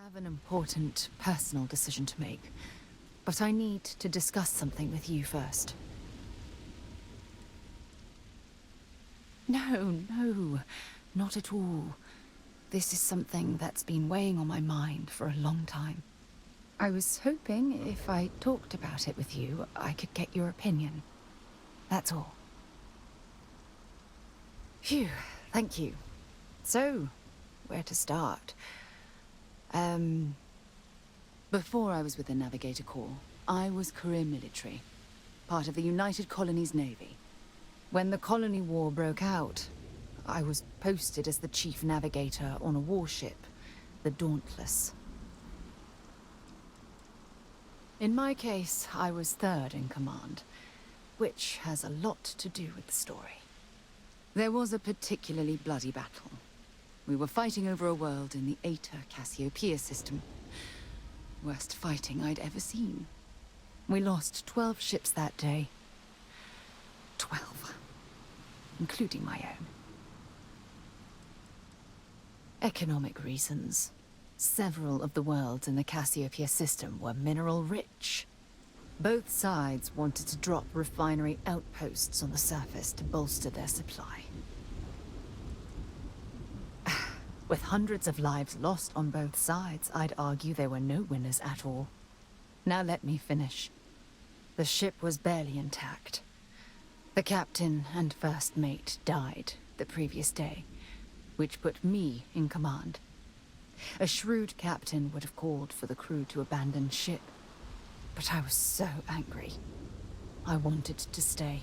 have an important personal decision to make, but I need to discuss something with you first. No, not at all. This is something that's been weighing on my mind for a long time. I was hoping if I talked about it with you, I could get your opinion. That's all. Phew, thank you. So, where to start? Before I was with the Navigator Corps, I was career military, part of the United Colonies Navy. When the Colony War broke out, I was posted as the chief navigator on a warship, the Dauntless. In my case, I was third in command, which has a lot to do with the story. There was a particularly bloody battle. We were fighting over a world in the Eta Cassiopeia system. Worst fighting I'd ever seen. We lost 12 ships that day. 12. Including my own. Economic reasons. Several of the worlds in the Cassiopeia system were mineral rich. Both sides wanted to drop refinery outposts on the surface to bolster their supply. With hundreds of lives lost on both sides, I'd argue there were no winners at all. Now let me finish. The ship was barely intact. The captain and first mate died the previous day, which put me in command. A shrewd captain would have called for the crew to abandon ship, but I was so angry. I wanted to stay.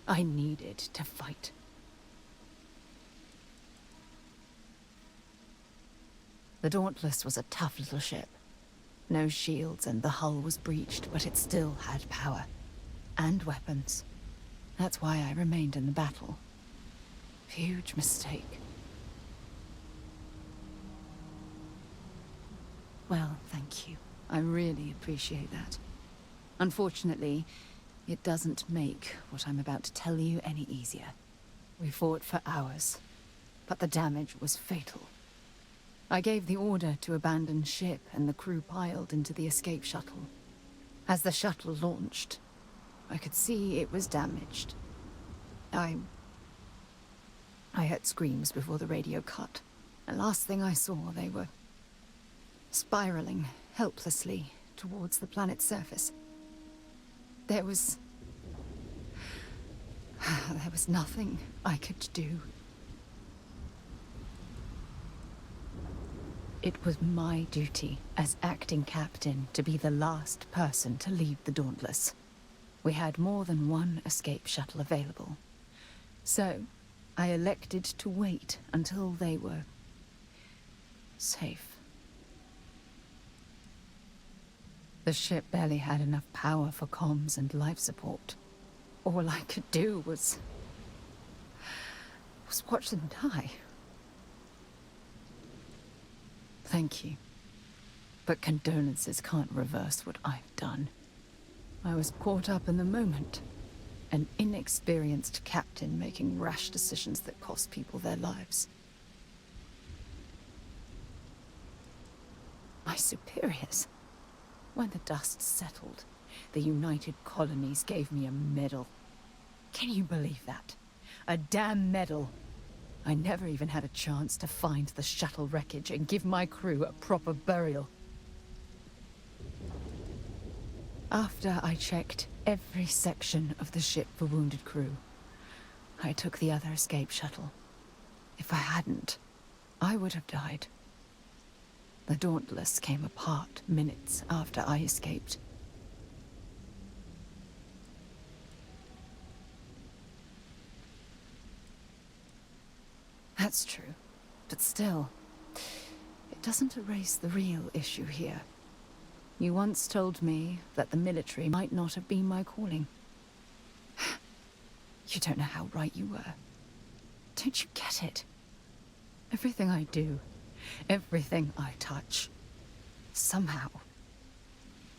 I needed to fight. The Dauntless was a tough little ship. No shields and the hull was breached, but it still had power. And weapons. That's why I remained in the battle. Huge mistake. Well, thank you. I really appreciate that. Unfortunately, it doesn't make what I'm about to tell you any easier. We fought for hours, but the damage was fatal. I gave the order to abandon ship and the crew piled into the escape shuttle. As the shuttle launched, I could see it was damaged. I heard screams before the radio cut. And last thing I saw, they were spiraling helplessly towards the planet's surface. There was nothing I could do. It was my duty as acting captain to be the last person to leave the Dauntless. We had more than one escape shuttle available. So, I elected to wait until they were safe. The ship barely had enough power for comms and life support. All I could do was watch them die. Thank you. But condolences can't reverse what I've done. I was caught up in the moment. An inexperienced captain making rash decisions that cost people their lives. My superiors. When the dust settled, the United Colonies gave me a medal. Can you believe that? A damn medal. I never even had a chance to find the shuttle wreckage and give my crew a proper burial. After I checked every section of the ship for wounded crew, I took the other escape shuttle. If I hadn't, I would have died. The Dauntless came apart minutes after I escaped. That's true, but still, it doesn't erase the real issue here. You once told me that the military might not have been my calling. You don't know how right you were. Don't you get it? Everything I do, everything I touch, somehow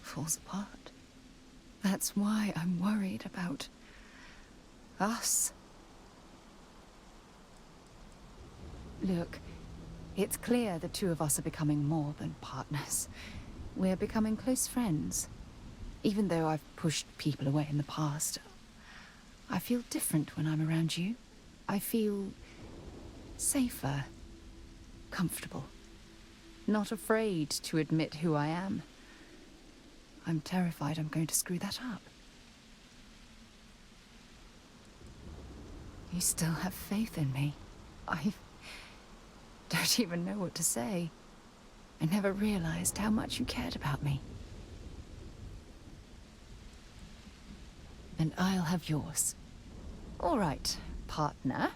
falls apart. That's why I'm worried about us. Look, It's clear the two of us are becoming more than partners. We're becoming close friends. Even though I've pushed people away in the past, I feel different when I'm around you. I feel safer, comfortable, not afraid to admit who I am. I'm terrified I'm going to screw that up. You still have faith in me. I don't even know what to say. I never realized how much you cared about me. And I'll have yours. All right, partner.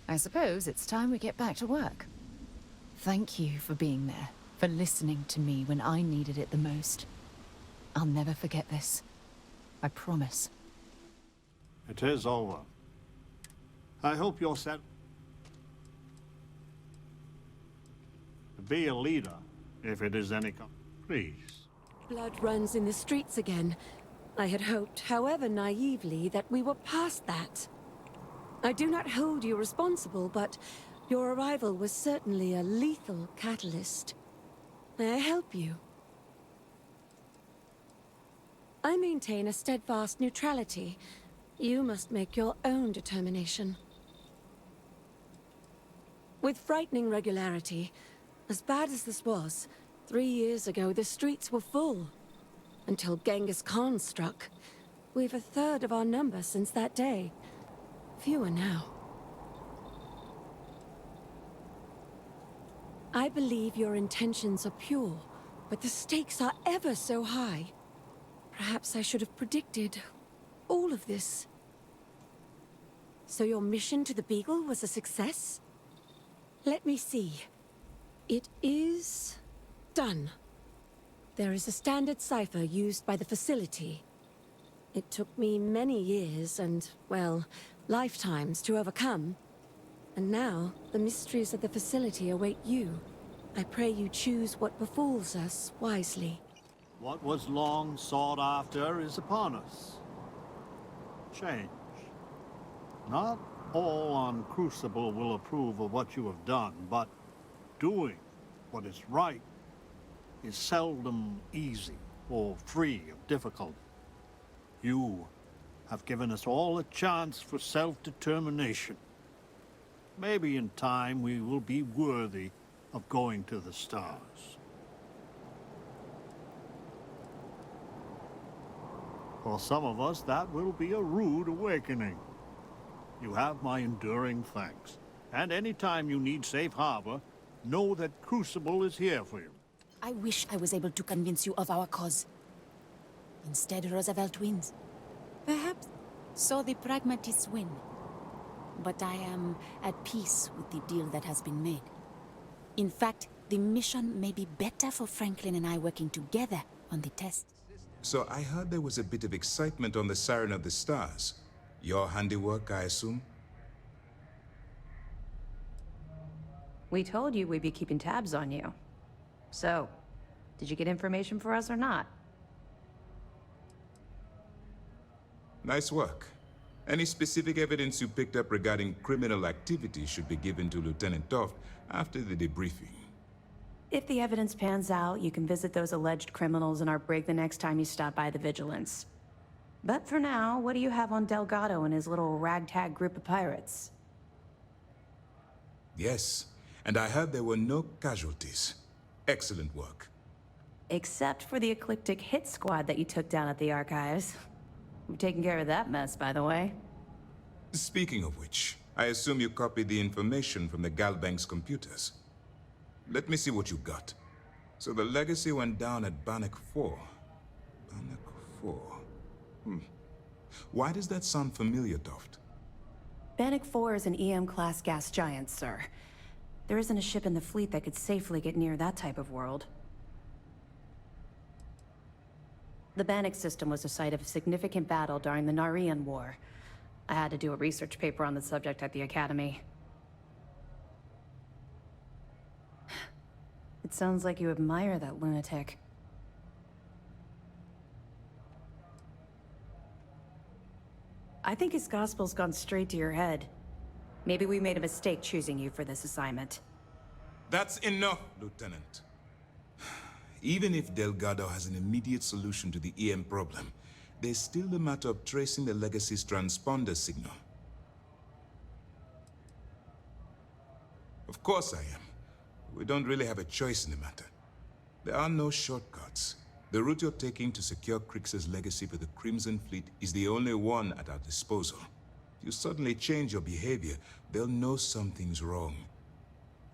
I suppose it's time we get back to work. Thank you for being there, for listening to me when I needed it the most. I'll never forget this. I promise. It is over. I hope you're set to be a leader, if it is any please. Blood runs in the streets again. I had hoped, however naively, that we were past that. I do not hold you responsible, but your arrival was certainly a lethal catalyst. May I help you? I maintain a steadfast neutrality. You must make your own determination. With frightening regularity, as bad as this was, 3 years ago the streets were full. Until Genghis Khan struck. We've a third of our number since that day. Fewer now. I believe your intentions are pure, but the stakes are ever so high. Perhaps I should have predicted all of this. So your mission to the Beagle was a success? Let me see. It is done. There is a standard cipher used by the facility. It took me many years and, well, lifetimes to overcome. And now, the mysteries of the facility await you. I pray you choose what befalls us wisely. What was long sought after is upon us. Change. Not all on Crucible will approve of what you have done, but doing what is right is seldom easy or free of difficulty. You have given us all a chance for self-determination. Maybe in time we will be worthy of going to the stars. For some of us, that will be a rude awakening. You have my enduring thanks. And any time you need safe harbor, know that Crucible is here for you. I wish I was able to convince you of our cause. Instead, Roosevelt wins. Perhaps so the pragmatists win. But I am at peace with the deal that has been made. In fact, the mission may be better for Franklin and I working together on the test. So I heard there was a bit of excitement on the Siren of the Stars. Your handiwork, I assume? We told you we'd be keeping tabs on you. So, did you get information for us or not? Nice work. Any specific evidence you picked up regarding criminal activity should be given to Lieutenant Toft after the debriefing. If the evidence pans out, you can visit those alleged criminals in our brig the next time you stop by the Vigilance. But for now, what do you have on Delgado and his little ragtag group of pirates? Yes, and I heard there were no casualties. Excellent work. Except for the eclectic hit squad that you took down at the archives. We've taken care of that mess, by the way. Speaking of which, I assume you copied the information from the Galbank's computers. Let me see what you got. So the legacy went down at Bannock 4. Bannock 4. Why does that sound familiar, Toft? Bannock 4 is an EM-class gas giant, sir. There isn't a ship in the fleet that could safely get near that type of world. The Bannock system was the site of a significant battle during the Narian War. I had to do a research paper on the subject at the Academy. It sounds like you admire that lunatic. I think his gospel's gone straight to your head. Maybe we made a mistake choosing you for this assignment. That's enough, Lieutenant. Even if Delgado has an immediate solution to the EM problem, there's still the matter of tracing the Legacy's transponder signal. Of course I am. We don't really have a choice in the matter. There are no shortcuts. The route you're taking to secure Crix's legacy for the Crimson Fleet is the only one at our disposal. If you suddenly change your behavior, they'll know something's wrong.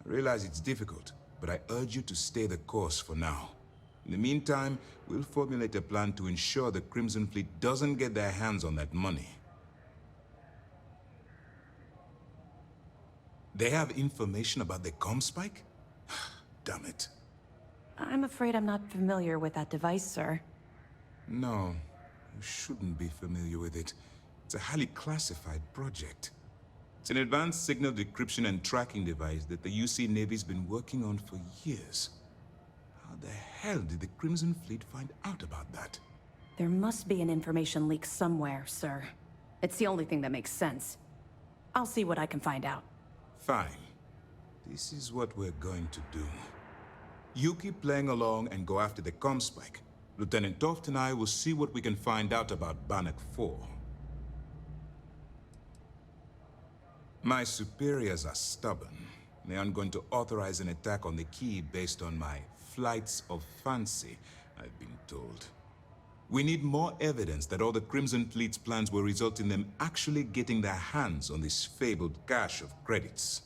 I realize it's difficult, but I urge you to stay the course for now. In the meantime, we'll formulate a plan to ensure the Crimson Fleet doesn't get their hands on that money. They have information about the Comspike? Damn it. I'm afraid I'm not familiar with that device, sir. No, you shouldn't be familiar with it. It's a highly classified project. It's an advanced signal decryption and tracking device that the UC Navy's been working on for years. How the hell did the Crimson Fleet find out about that? There must be an information leak somewhere, sir. It's the only thing that makes sense. I'll see what I can find out. Fine. This is what we're going to do. You keep playing along and go after the Comspike. Lieutenant Toft and I will see what we can find out about Bannock 4. My superiors are stubborn. They aren't going to authorize an attack on the key based on my flights of fancy, I've been told. We need more evidence that all the Crimson Fleet's plans will result in them actually getting their hands on this fabled cache of credits.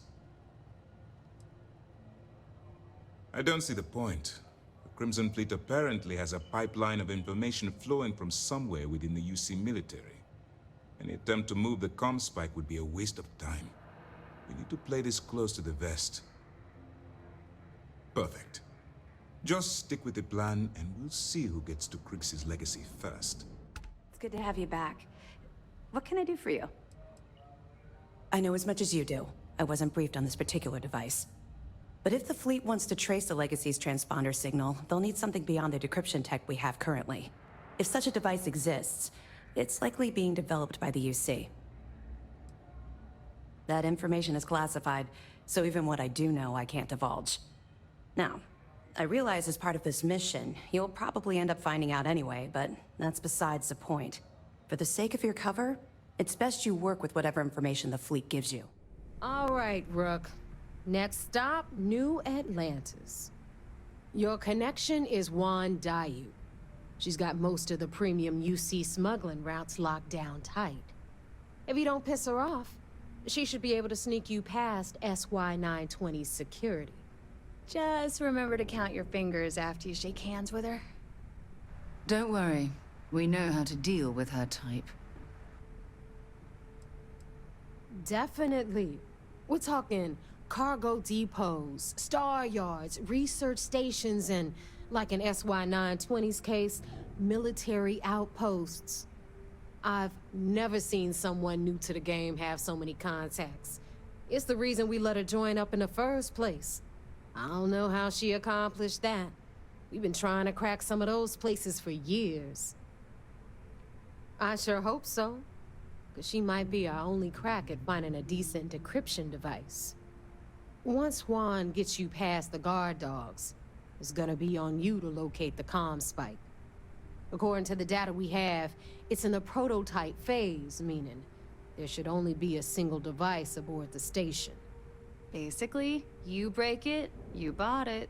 I don't see the point. The Crimson Fleet apparently has a pipeline of information flowing from somewhere within the UC military. Any attempt to move the Comspike would be a waste of time. We need to play this close to the vest. Perfect. Just stick with the plan, and we'll see who gets to Crix's legacy first. It's good to have you back. What can I do for you? I know as much as you do. I wasn't briefed on this particular device. But if the fleet wants to trace the Legacy's transponder signal, they'll need something beyond the decryption tech we have currently. If such a device exists, it's likely being developed by the UC. That information is classified, so even what I do know, I can't divulge. Now, I realize as part of this mission, you'll probably end up finding out anyway, but that's besides the point. For the sake of your cover, it's best you work with whatever information the fleet gives you. All right, Rook. Next stop, New Atlantis. Your connection is Juan Dayu. She's got most of the premium UC smuggling routes locked down tight. If you don't piss her off, she should be able to sneak you past SY-920's security. Just remember to count your fingers after you shake hands with her. Don't worry. We know how to deal with her type. Definitely. We're talking cargo depots, star yards, research stations, and, like in SY-920's case, military outposts. I've never seen someone new to the game have so many contacts. It's the reason we let her join up in the first place. I don't know how she accomplished that. We've been trying to crack some of those places for years. I sure hope so, because she might be our only crack at finding a decent decryption device. Once Juan gets you past the guard dogs, it's gonna be on you to locate the Comspike. According to the data we have, it's in the prototype phase, meaning there should only be a single device aboard the station. Basically, you break it, you bought it.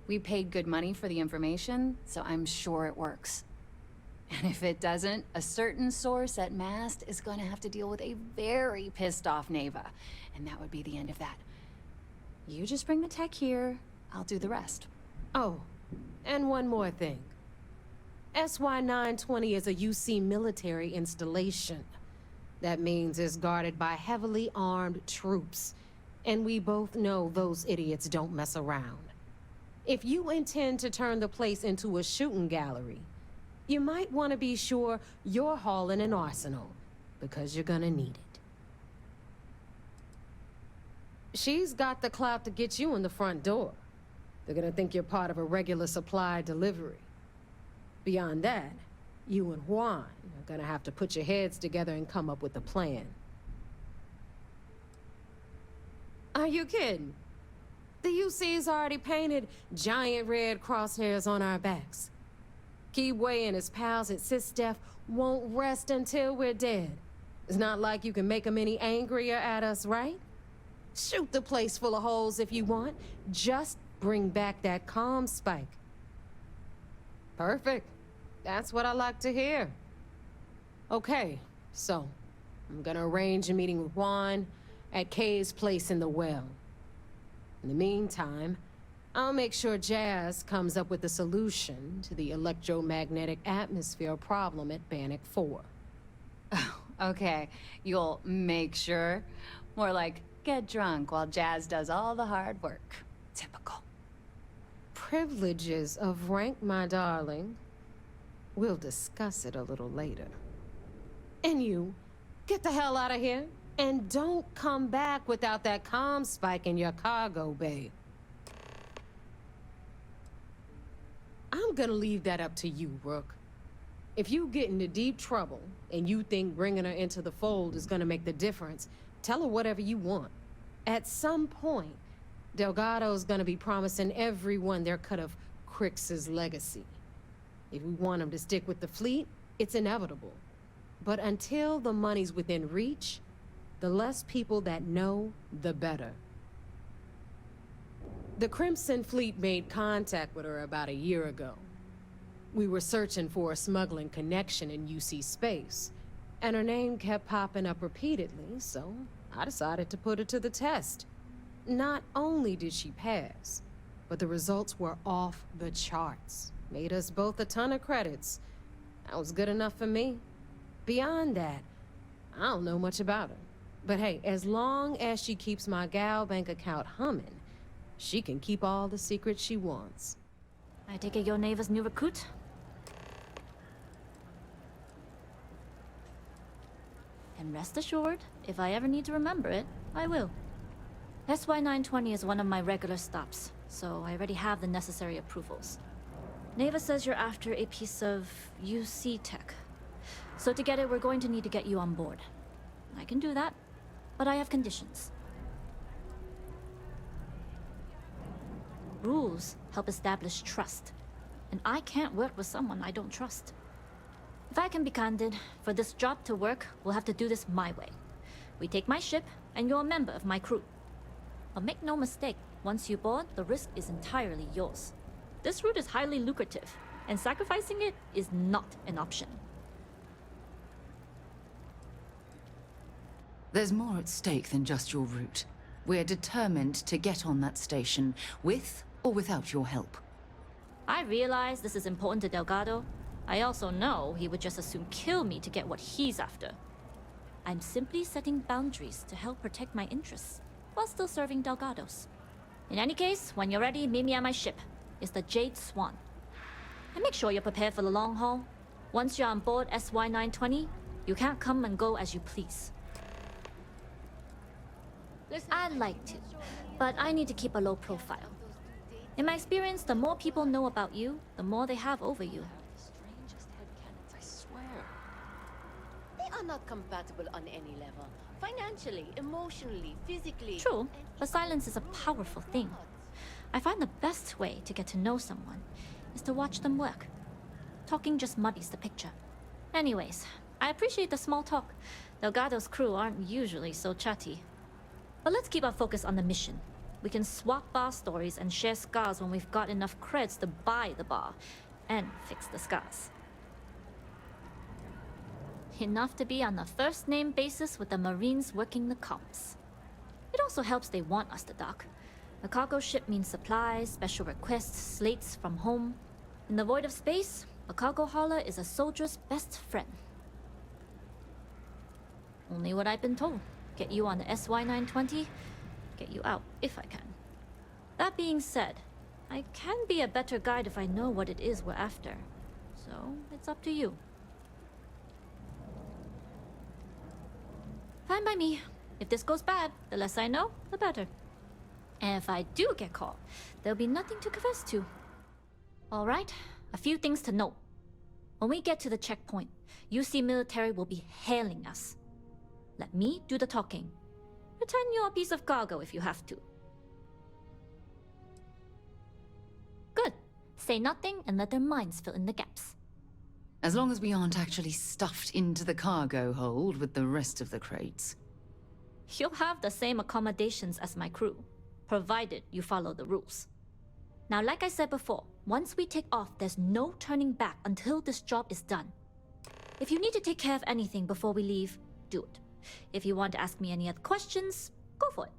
We paid good money for the information, so I'm sure it works. And if it doesn't, a certain source at Mast is going to have to deal with a very pissed off Neva. And that would be the end of that. You just bring the tech here, I'll do the rest. Oh, and one more thing. SY-920 is a UC military installation. That means it's guarded by heavily armed troops. And we both know those idiots don't mess around. If you intend to turn the place into a shooting gallery, you might want to be sure you're hauling an arsenal, because you're gonna need it. She's got the clout to get you in the front door. They're gonna think you're part of a regular supply delivery. Beyond that, you and Juan are gonna have to put your heads together and come up with a plan. Are you kidding? The UC's already painted giant red crosshairs on our backs. Keyway and his pals at SysDef won't rest until we're dead. It's not like you can make them any angrier at us, right? Shoot the place full of holes if you want. Just bring back that calm spike. Perfect. That's what I like to hear. Okay, so I'm gonna arrange a meeting with Juan at Kay's place in the well. In the meantime, I'll make sure Jazz comes up with a solution to the electromagnetic atmosphere problem at Bannock 4. Okay, you'll make sure. More like, get drunk while Jazz does all the hard work. Typical. Privileges of rank, my darling. We'll discuss it a little later. And you, get the hell out of here. And don't come back without that comm spike in your cargo bay. I'm gonna leave that up to you, Rook. If you get into deep trouble, and you think bringing her into the fold is gonna make the difference, tell her whatever you want. At some point, Delgado's gonna be promising everyone their cut of Crix's legacy. If we want him to stick with the fleet, it's inevitable. But until the money's within reach, the less people that know, the better. The Crimson Fleet made contact with her about a year ago. We were searching for a smuggling connection in UC space, and her name kept popping up repeatedly, so I decided to put her to the test. Not only did she pass, but the results were off the charts. Made us both a ton of credits. That was good enough for me. Beyond that, I don't know much about her. But hey, as long as she keeps my gal bank account humming, she can keep all the secrets she wants. I take it you're Neva's new recruit? And rest assured, if I ever need to remember it, I will. SY-920 is one of my regular stops, so I already have the necessary approvals. Neva says you're after a piece of UC tech. So to get it, we're going to need to get you on board. I can do that, but I have conditions. Rules help establish trust, and I can't work with someone I don't trust. If I can be candid, for this job to work, we'll have to do this my way. We take my ship, and you're a member of my crew. But make no mistake, once you board, the risk is entirely yours. This route is highly lucrative, and sacrificing it is not an option. There's more at stake than just your route. We're determined to get on that station, with or without your help. I realize this is important to Delgado. I also know he would just as soon kill me to get what he's after. I'm simply setting boundaries to help protect my interests, while still serving Delgado's. In any case, when you're ready, meet me at my ship. It's the Jade Swan. And make sure you're prepared for the long haul. Once you're on board SY-920, you can't come and go as you please. I'd like to, but I need to keep a low profile. In my experience, the more people know about you, the more they have over you. I swear. They are not compatible on any level. Financially, emotionally, physically. True, but silence is a powerful thing. I find the best way to get to know someone is to watch them work. Talking just muddies the picture. Anyways, I appreciate the small talk. Delgado's crew aren't usually so chatty. But let's keep our focus on the mission. We can swap bar stories and share scars when we've got enough creds to buy the bar and fix the scars. Enough to be on a first-name basis with the Marines working the comms. It also helps they want us to dock. A cargo ship means supplies, special requests, slates from home. In the void of space, a cargo hauler is a soldier's best friend. Only what I've been told. Get you on the SY-920, get you out if I can. That being said, I can be a better guide if I know what it is we're after. So, it's up to you. Fine by me. If this goes bad, the less I know, the better. And if I do get caught, there'll be nothing to confess to. Alright, a few things to note. When we get to the checkpoint, UC military will be hailing us. Let me do the talking. Return your piece of cargo if you have to. Good. Say nothing and let their minds fill in the gaps. As long as we aren't actually stuffed into the cargo hold with the rest of the crates. You'll have the same accommodations as my crew, provided you follow the rules. Now, like I said before, once we take off, there's no turning back until this job is done. If you need to take care of anything before we leave, do it. If you want to ask me any other questions, go for it.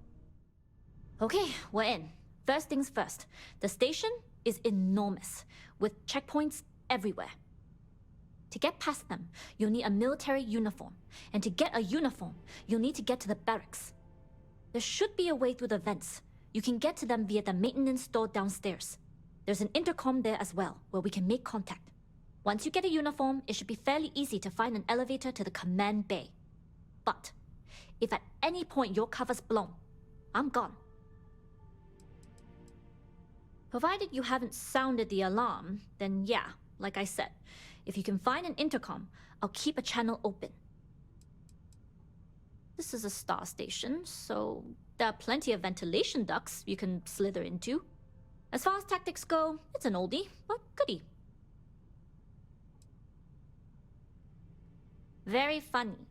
Okay, we're in. First things first, the station is enormous, with checkpoints everywhere. To get past them, you'll need a military uniform. And to get a uniform, you'll need to get to the barracks. There should be a way through the vents. You can get to them via the maintenance store downstairs. There's an intercom there as well, where we can make contact. Once you get a uniform, it should be fairly easy to find an elevator to the command bay. But if at any point your cover's blown, I'm gone. Provided you haven't sounded the alarm, then yeah, like I said, if you can find an intercom, I'll keep a channel open. This is a star station, so there are plenty of ventilation ducts you can slither into. As far as tactics go, it's an oldie, but goodie. Very funny.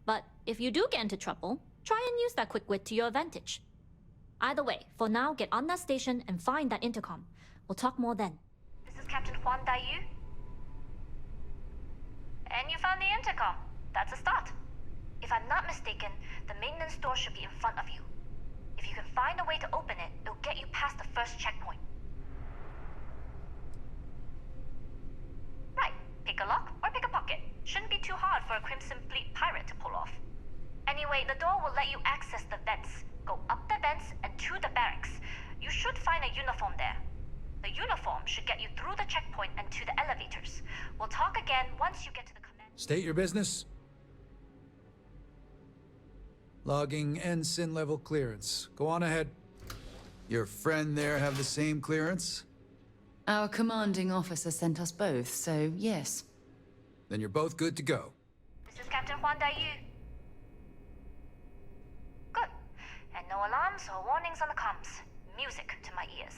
But if you do get into trouble, try and use that quick wit to your advantage. Either way, for now, get on that station and find that intercom. We'll talk more then. This is Captain Huan Daiyu. And you found the intercom. That's a start. If I'm not mistaken, the maintenance door should be in front of you. If you can find a way to open it, it'll get you past the first checkpoint. Right. Pick a lock or pick a pocket. Shouldn't be too hard for a Crimson Fleet pirate to pull off. Anyway, the door will let you access the vents. Go up the vents and to the barracks. You should find a uniform there. The uniform should get you through the checkpoint and to the elevators. We'll talk again once you get to the command. State your business. Logging ensign level clearance. Go on ahead. Your friend there have the same clearance? Our commanding officer sent us both, so yes. Then you're both good to go. This is Captain Huan Daiyu. Good. And no alarms or warnings on the comms. Music to my ears.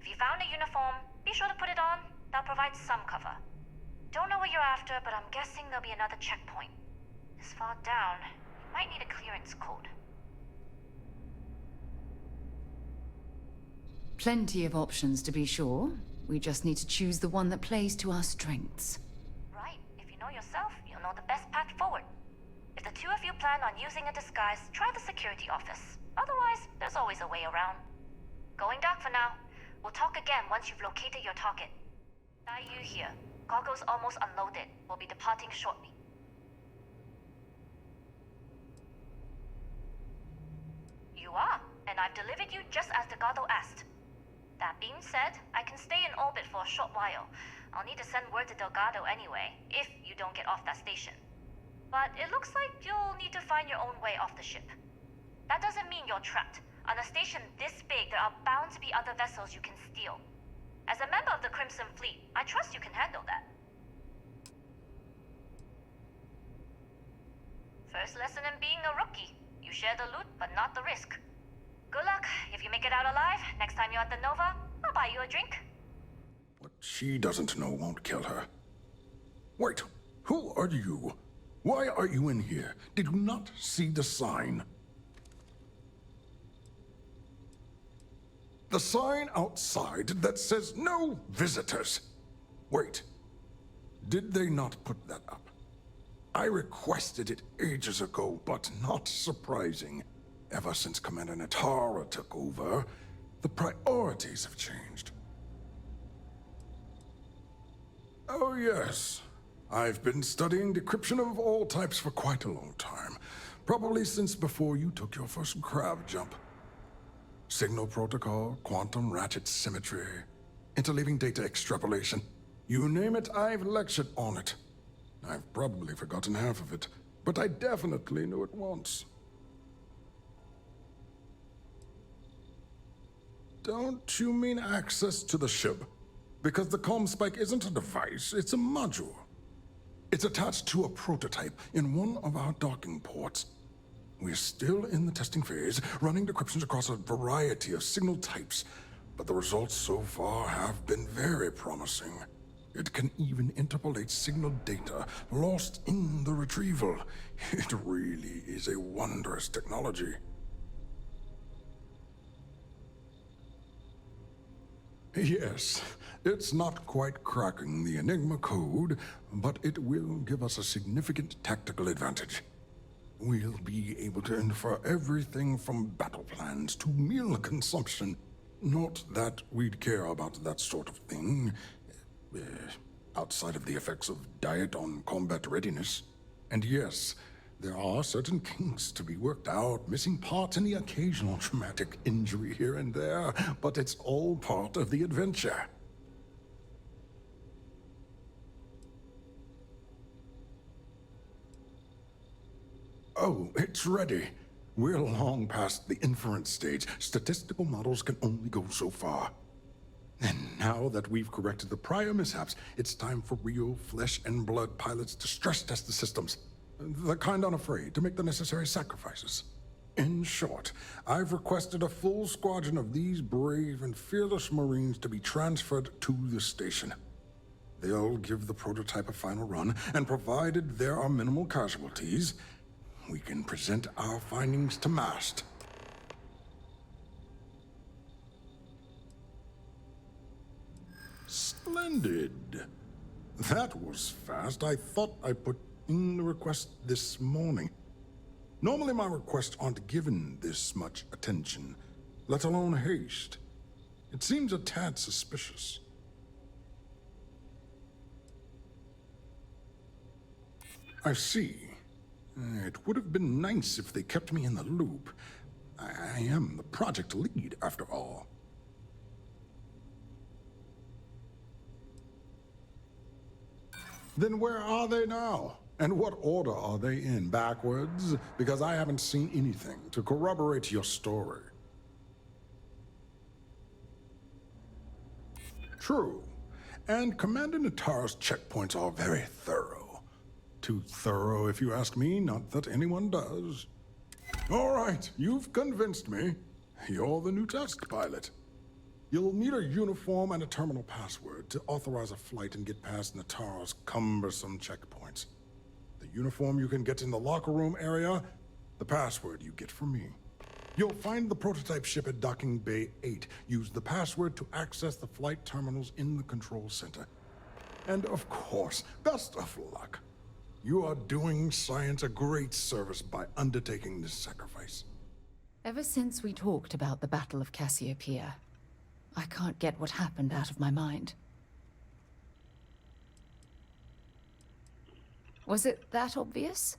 If you found a uniform, be sure to put it on. That'll provide some cover. Don't know what you're after, but I'm guessing there'll be another checkpoint. This far down, you might need a clearance code. Plenty of options to be sure. We just need to choose the one that plays to our strengths. Right. If you know yourself, you'll know the best path forward. If the two of you plan on using a disguise, try the security office. Otherwise, there's always a way around. Going dark for now. We'll talk again once you've located your target. Daiyu here. Cargo's almost unloaded. We'll be departing shortly. You are, and I've delivered you just as Delgado asked. That being said, I can stay in orbit for a short while. I'll need to send word to Delgado anyway, if you don't get off that station. But it looks like you'll need to find your own way off the ship. That doesn't mean you're trapped. On a station this big, there are bound to be other vessels you can steal. As a member of the Crimson Fleet, I trust you can handle that. First lesson in being a rookie. You share the loot, but not the risk. Good luck. If you make it out alive, next time you're at the Nova, I'll buy you a drink. What she doesn't know won't kill her. Wait, who are you? Why are you in here? Did you not see the sign? The sign outside that says no visitors. Wait, did they not put that up? I requested it ages ago, but not surprising. Ever since Commander Natara took over, the priorities have changed. Oh yes, I've been studying decryption of all types for quite a long time. Probably since before you took your first grav jump. Signal protocol, quantum ratchet symmetry, interleaving data extrapolation. You name it, I've lectured on it. I've probably forgotten half of it, but I definitely knew it once. Don't you mean access to the ship? Because the comm spike isn't a device, it's a module. It's attached to a prototype in one of our docking ports. We're still in the testing phase, running decryptions across a variety of signal types, but the results so far have been very promising. It can even interpolate signal data lost in the retrieval. It really is a wondrous technology. Yes, it's not quite cracking the Enigma code, but it will give us a significant tactical advantage. We'll be able to infer everything from battle plans to meal consumption. Not that we'd care about that sort of thing, outside of the effects of diet on combat readiness. And yes, there are certain kinks to be worked out, missing parts and the occasional traumatic injury here and there, but it's all part of the adventure. Oh, it's ready. We're long past the inference stage. Statistical models can only go so far. And now that we've corrected the prior mishaps, it's time for real flesh and blood pilots to stress test the systems. The kind unafraid to make the necessary sacrifices. In short, I've requested a full squadron of these brave and fearless Marines to be transferred to the station. They'll give the prototype a final run, and provided there are minimal casualties, we can present our findings to Mast. Splendid. That was fast. I thought I put in the request this morning. Normally my requests aren't given this much attention, let alone haste. It seems a tad suspicious. I see. It would have been nice if they kept me in the loop. I am the project lead, after all. Then where are they now? And what order are they in? Backwards? Because I haven't seen anything to corroborate your story. True. And Commander Natara's checkpoints are very thorough. Too thorough, if you ask me, not that anyone does. All right, you've convinced me. You're the new test pilot. You'll need a uniform and a terminal password to authorize a flight and get past Natara's cumbersome checkpoints. The uniform you can get in the locker room area, the password you get from me. You'll find the prototype ship at Docking Bay 8. Use the password to access the flight terminals in the control center. And of course, best of luck. You are doing science a great service by undertaking this sacrifice. Ever since we talked about the Battle of Cassiopeia, I can't get what happened out of my mind. Was it that obvious?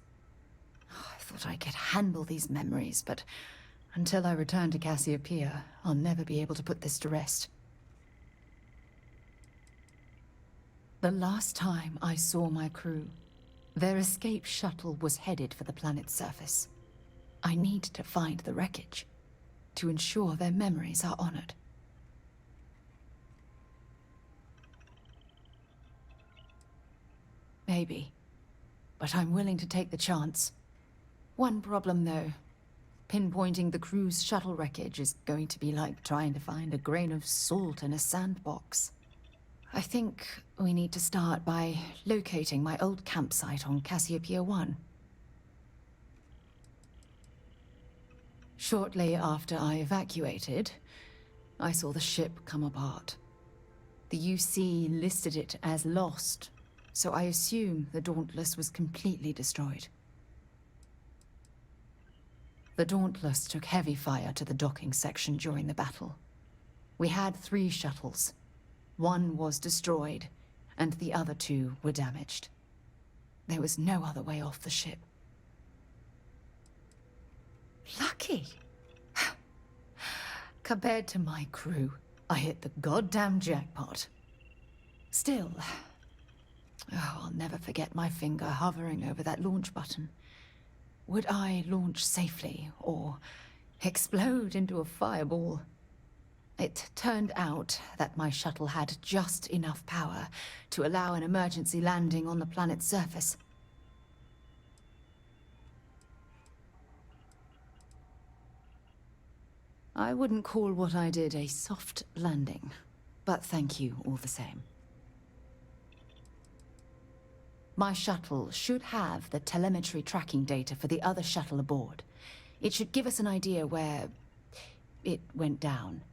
Oh, I thought I could handle these memories, but until I return to Cassiopeia, I'll never be able to put this to rest. The last time I saw my crew, their escape shuttle was headed for the planet's surface. I need to find the wreckage to ensure their memories are honored. Maybe, but I'm willing to take the chance. One problem, though. Pinpointing the crew's shuttle wreckage is going to be like trying to find a grain of salt in a sandbox. I think we need to start by locating my old campsite on Cassiopeia 1. Shortly after I evacuated, I saw the ship come apart. The UC listed it as lost, so I assume the Dauntless was completely destroyed. The Dauntless took heavy fire to the docking section during the battle. We had 3 shuttles. One was destroyed, and the other 2 were damaged. There was no other way off the ship. Lucky! Compared to my crew, I hit the goddamn jackpot. Still, I'll never forget my finger hovering over that launch button. Would I launch safely, or explode into a fireball? It turned out that my shuttle had just enough power to allow an emergency landing on the planet's surface. I wouldn't call what I did a soft landing, but thank you all the same. My shuttle should have the telemetry tracking data for the other shuttle aboard. It should give us an idea where it went down.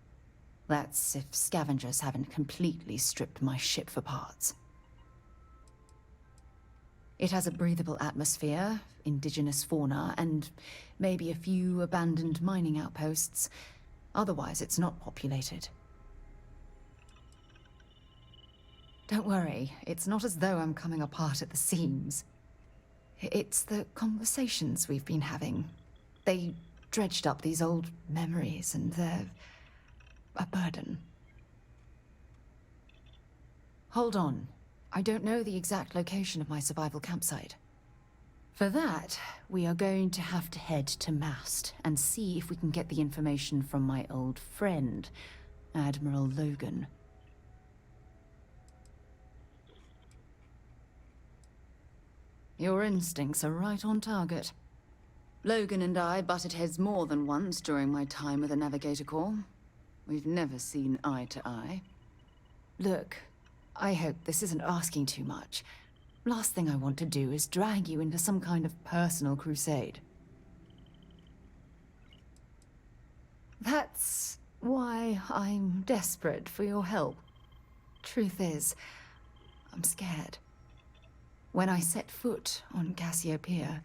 That's if scavengers haven't completely stripped my ship for parts. It has a breathable atmosphere, indigenous fauna, and maybe a few abandoned mining outposts. Otherwise, it's not populated. Don't worry, it's not as though I'm coming apart at the seams. It's the conversations we've been having. They dredged up these old memories, and they're a burden. Hold on. I don't know the exact location of my survival campsite. For that, we are going to have to head to Mast and see if we can get the information from my old friend, Admiral Logan. Your instincts are right on target. Logan and I butted heads more than once during my time with the Navigator Corps. We've never seen eye to eye. Look, I hope this isn't asking too much. Last thing I want to do is drag you into some kind of personal crusade. That's why I'm desperate for your help. Truth is, I'm scared. When I set foot on Cassiopeia,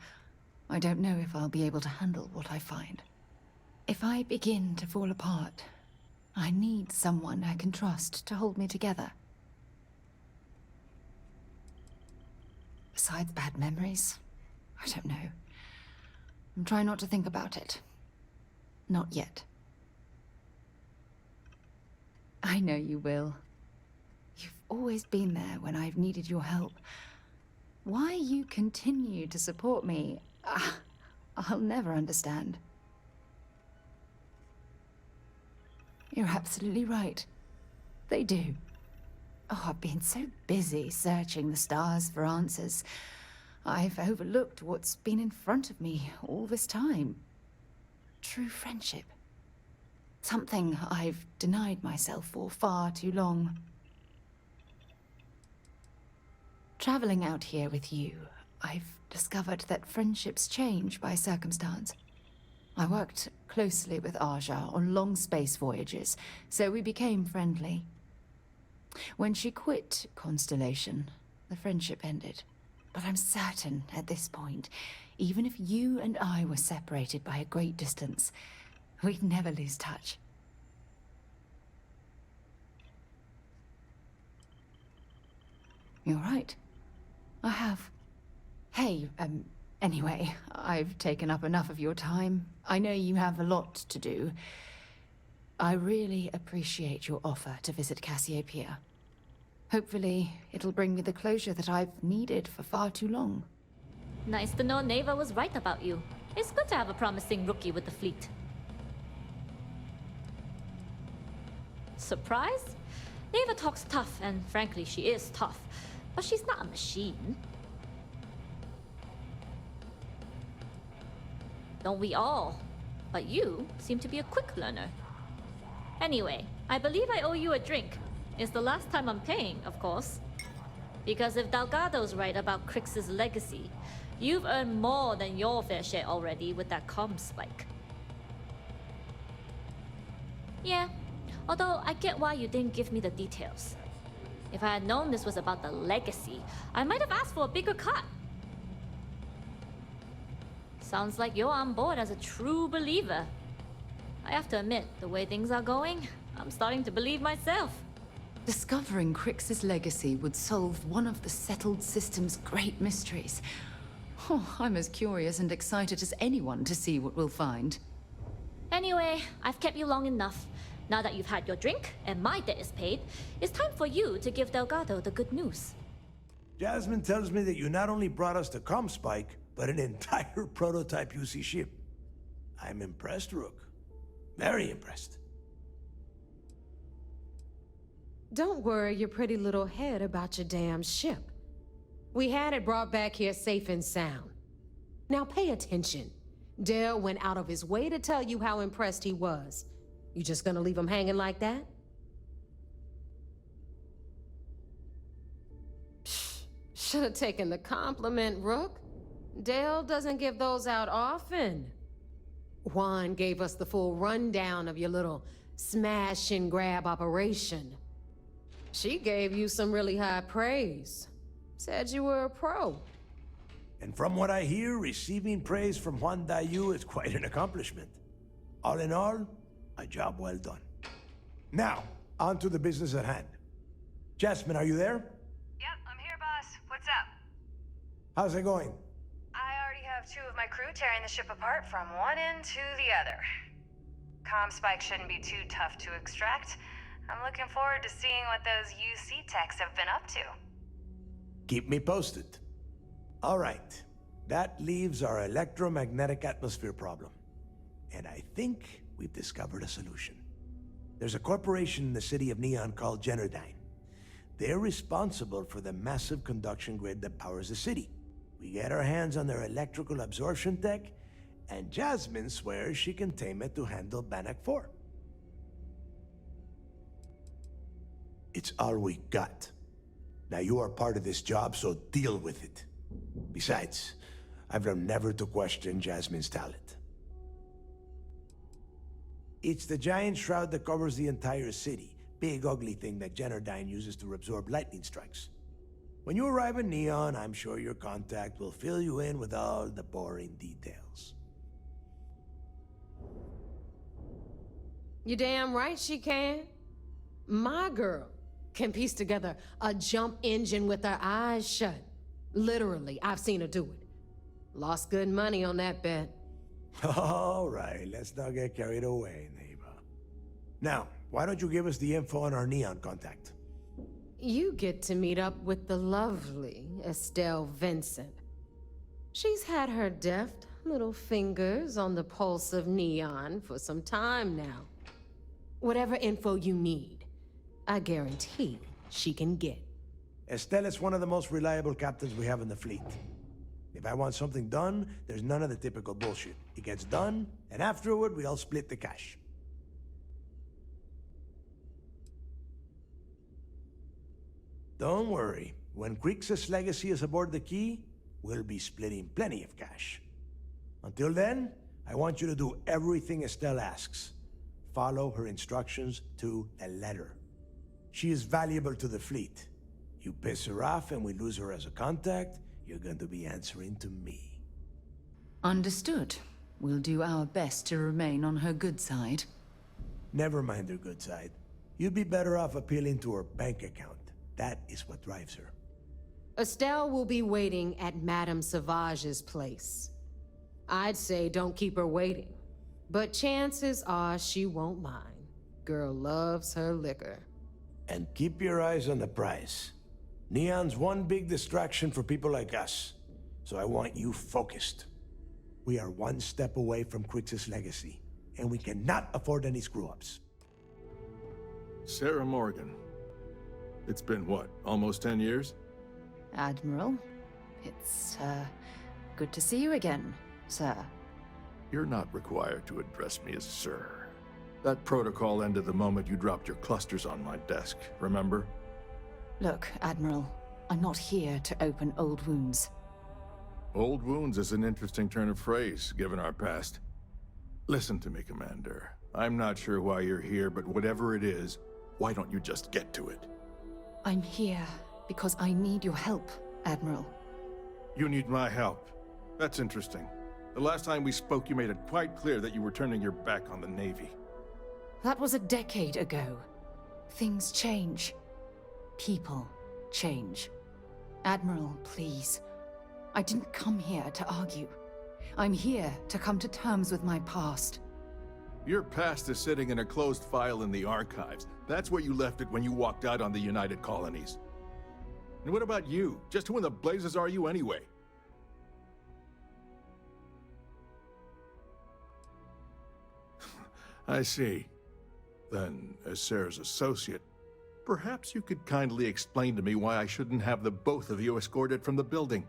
I don't know if I'll be able to handle what I find. If I begin to fall apart, I need someone I can trust to hold me together. Besides bad memories, I don't know. I'm trying not to think about it. Not yet. I know you will. You've always been there when I've needed your help. Why you continue to support me, I'll never understand. You're absolutely right. They do. Oh, I've been so busy searching the stars for answers. I've overlooked what's been in front of me all this time. True friendship. Something I've denied myself for far too long. Traveling out here with you, I've discovered that friendships change by circumstance. I worked closely with Aja on long space voyages, so we became friendly. When she quit Constellation, the friendship ended. But I'm certain at this point, even if you and I were separated by a great distance, we'd never lose touch. You're right. I have. Hey, anyway, I've taken up enough of your time. I know you have a lot to do. I really appreciate your offer to visit Cassiopeia. Hopefully, it'll bring me the closure that I've needed for far too long. Nice to know Neva was right about you. It's good to have a promising rookie with the fleet. Surprised? Neva talks tough, and frankly, she is tough. But she's not a machine. Don't we all? But you seem to be a quick learner. Anyway, I believe I owe you a drink. It's the last time I'm paying, of course. Because if Delgado's right about Crix's legacy, you've earned more than your fair share already with that comm spike. Yeah, although I get why you didn't give me the details. If I had known this was about the legacy, I might have asked for a bigger cut. Sounds like you're on board as a true believer. I have to admit, the way things are going, I'm starting to believe myself. Discovering Crix's legacy would solve one of the settled system's great mysteries. Oh, I'm as curious and excited as anyone to see what we'll find. Anyway, I've kept you long enough. Now that you've had your drink and my debt is paid, it's time for you to give Delgado the good news. Jasmine tells me that you not only brought us the comm spike, but an entire prototype UC ship. I'm impressed, Rook. Very impressed. Don't worry your pretty little head about your damn ship. We had it brought back here safe and sound. Now pay attention. Dale went out of his way to tell you how impressed he was. You just gonna leave him hanging like that? Should have taken the compliment, Rook. Dale doesn't give those out often. Juan gave us the full rundown of your little smash and grab operation. She gave you some really high praise. Said you were a pro. And from what I hear, receiving praise from Juan Dayu is quite an accomplishment. All in all, a job well done. Now, on to the business at hand. Jasmine, are you there? Yep, I'm here, boss. What's up? How's it going? I already have 2 of my crew tearing the ship apart from one end to the other. Comm spike shouldn't be too tough to extract. I'm looking forward to seeing what those UC techs have been up to. Keep me posted. All right, that leaves our electromagnetic atmosphere problem. And I think we've discovered a solution. There's a corporation in the city of Neon called Generdyne. They're responsible for the massive conduction grid that powers the city. We get our hands on their electrical absorption tech, and Jasmine swears she can tame it to handle Bannock 4. It's all we got. Now you are part of this job, so deal with it. Besides, I've learned never to question Jasmine's talent. It's the giant shroud that covers the entire city. Big ugly thing that Generdyne uses to absorb lightning strikes. When you arrive in Neon, I'm sure your contact will fill you in with all the boring details. You damn right she can. My girl can piece together a jump engine with her eyes shut. Literally, I've seen her do it. Lost good money on that bet. All right, let's not get carried away, neighbor. Now, why don't you give us the info on our Neon contact? You get to meet up with the lovely Estelle Vincent. She's had her deft little fingers on the pulse of Neon for some time now. Whatever info you need, I guarantee she can get. Estelle is one of the most reliable captains we have in the fleet. If I want something done, there's none of the typical bullshit. It gets done, and afterward, we all split the cash. Don't worry. When Crixus' legacy is aboard the Key, we'll be splitting plenty of cash. Until then, I want you to do everything Estelle asks. Follow her instructions to a letter. She is valuable to the fleet. You piss her off and we lose her as a contact, you're going to be answering to me. Understood. We'll do our best to remain on her good side. Never mind her good side. You'd be better off appealing to her bank account. That is what drives her. Estelle will be waiting at Madame Sauvage's place. I'd say don't keep her waiting, but chances are she won't mind. Girl loves her liquor. And keep your eyes on the prize. Neon's one big distraction for people like us, so I want you focused. We are one step away from Crixus' legacy, and we cannot afford any screw-ups. Sarah Morgan. It's been, what, almost 10 years? Admiral, it's, good to see you again, sir. You're not required to address me as sir. That protocol ended the moment you dropped your clusters on my desk, remember? Look, Admiral, I'm not here to open old wounds. Old wounds is an interesting turn of phrase, given our past. Listen to me, Commander. I'm not sure why you're here, but whatever it is, why don't you just get to it? I'm here because I need your help, Admiral. You need my help. That's interesting. The last time we spoke, you made it quite clear that you were turning your back on the Navy. That was a decade ago. Things change. People change. Admiral, please. I didn't come here to argue. I'm here to come to terms with my past. Your past is sitting in a closed file in the archives. That's where you left it when you walked out on the United Colonies. And what about you? Just who in the blazes are you anyway? I see. Then, as Sarah's associate, perhaps you could kindly explain to me why I shouldn't have the both of you escorted from the building.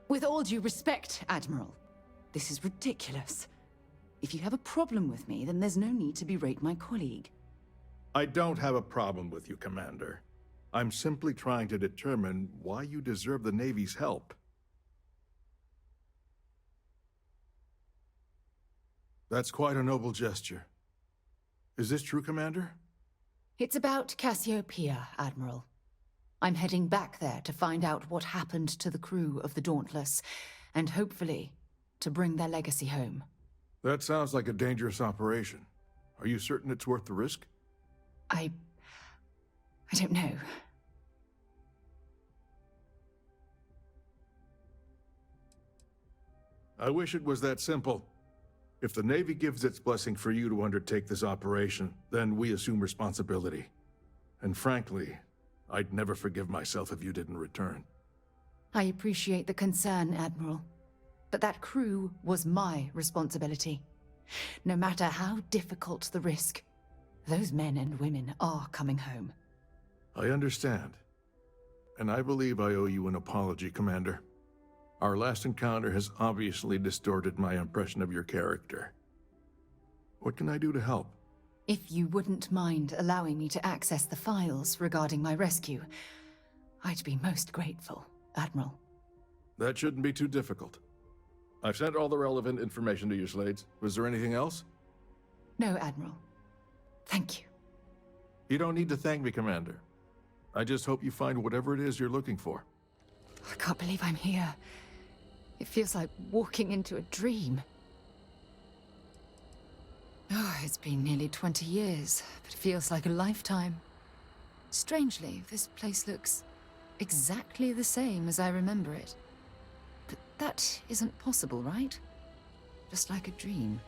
With all due respect, Admiral, this is ridiculous. If you have a problem with me, then there's no need to berate my colleague. I don't have a problem with you, Commander. I'm simply trying to determine why you deserve the Navy's help. That's quite a noble gesture. Is this true, Commander? It's about Cassiopeia, Admiral. I'm heading back there to find out what happened to the crew of the Dauntless, and hopefully, to bring their legacy home. That sounds like a dangerous operation. Are you certain it's worth the risk? I don't know. I wish it was that simple. If the Navy gives its blessing for you to undertake this operation, then we assume responsibility. And frankly, I'd never forgive myself if you didn't return. I appreciate the concern, Admiral. But that crew was my responsibility. No matter how difficult the risk, those men and women are coming home. I understand. And I believe I owe you an apology, Commander. Our last encounter has obviously distorted my impression of your character. What can I do to help? If you wouldn't mind allowing me to access the files regarding my rescue, I'd be most grateful, Admiral. That shouldn't be too difficult. I've sent all the relevant information to you, Slades. Was there anything else? No, Admiral. Thank you. You don't need to thank me, Commander. I just hope you find whatever it is you're looking for. I can't believe I'm here. It feels like walking into a dream. Oh, it's been nearly 20 years, but it feels like a lifetime. Strangely, this place looks exactly the same as I remember it. But that isn't possible, right? Just like a dream.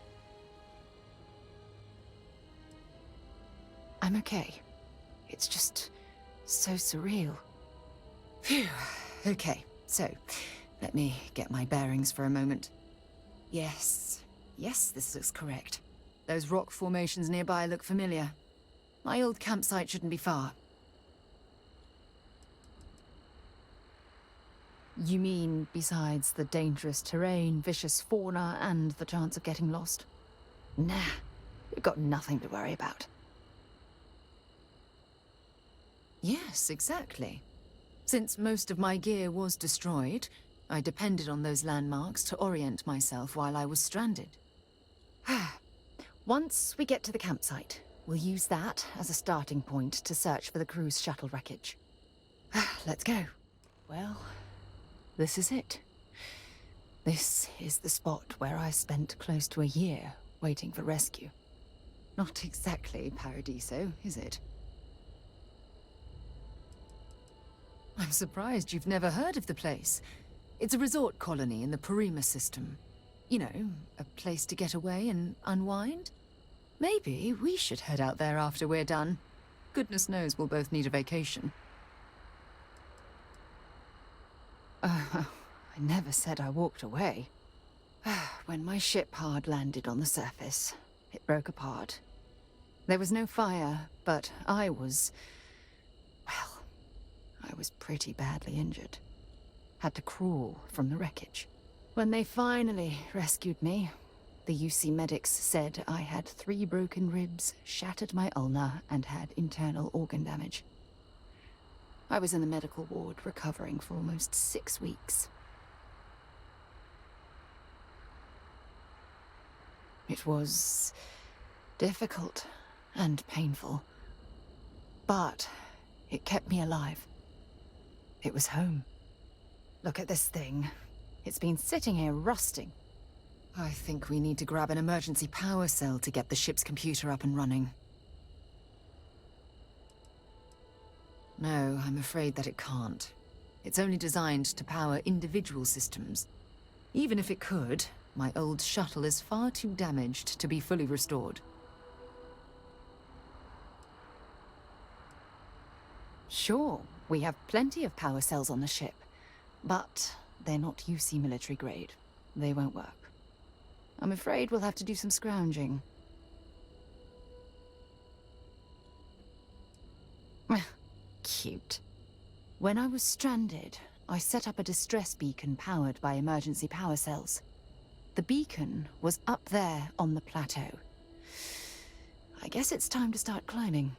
I'm okay. It's just so surreal. Phew. Okay, so let me get my bearings for a moment. Yes, this looks correct. Those rock formations nearby look familiar. My old campsite shouldn't be far. You mean besides the dangerous terrain, vicious fauna, and the chance of getting lost? Nah, we've got nothing to worry about. Yes, exactly. Since most of my gear was destroyed, I depended on those landmarks to orient myself while I was stranded. Once we get to the campsite, we'll use that as a starting point to search for the crew's shuttle wreckage. Let's go. Well, this is it. This is the spot where I spent close to a year waiting for rescue. Not exactly Paradiso, is it? I'm surprised you've never heard of the place. It's a resort colony in the Parima system. You know, a place to get away and unwind. Maybe we should head out there after we're done. Goodness knows we'll both need a vacation. I never said I walked away. When my ship hard landed on the surface, it broke apart. There was no fire, but I was pretty badly injured. Had to crawl from the wreckage. When they finally rescued me, the UC medics said I had 3 broken ribs, shattered my ulna, and had internal organ damage. I was in the medical ward recovering for almost 6 weeks. It was difficult and painful, but it kept me alive. It was home. Look at this thing. It's been sitting here rusting. I think we need to grab an emergency power cell to get the ship's computer up and running. No, I'm afraid that it can't. It's only designed to power individual systems. Even if it could, my old shuttle is far too damaged to be fully restored. Sure, we have plenty of power cells on the ship, but they're not UC military grade. They won't work. I'm afraid we'll have to do some scrounging. Cute. When I was stranded, I set up a distress beacon powered by emergency power cells. The beacon was up there on the plateau. I guess it's time to start climbing.